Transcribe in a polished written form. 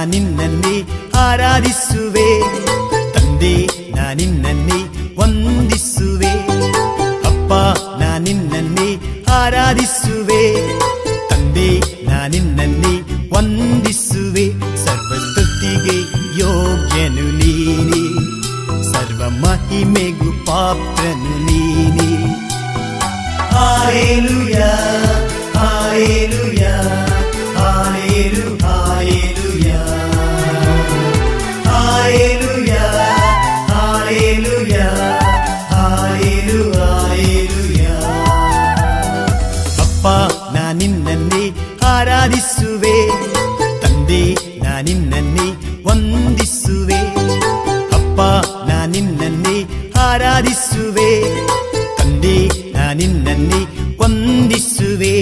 ನಾನಿನ್ನನ್ನೇ ಆರಾಧಿಸುವೆ. ತಂದೆ ನಾನಿನ್ನನ್ನೇ ವಂದಿಸುವೆ. ಅಪ್ಪ ನಾನಿನ್ನನ್ನೇ ಆರಾಧಿಸುವೆ. ತಂದೆ ನಾನಿನ್ನನ್ನೇ ವಂದಿಸುವೆ. ಸರ್ವಸ್ತುತಿಗೆ ಯೋಗ್ಯನು ನೀನೇ, ಸರ್ವ ಮಹಿಮೆಗೂ ಪಾತ್ರನು ನೀನೇ. Hallelujah hallelujah hallelujah hallelujah hallelujah hallelujah. ಅಪ್ಪ ನಾನಿನ್ನನ್ನೇ ಆರಾಧಿಸುವೆ. ತಂದೆ ನಾನಿನ್ನನ್ನೇ ವಂದಿಸುವೆ. ಅಪ್ಪ ನಾನಿನ್ನನ್ನೇ ಆರಾಧಿಸುವೆ. ತಂದೆ ನಾನಿನ್ನನ್ನೇ ವಂದಿಸುವೆ.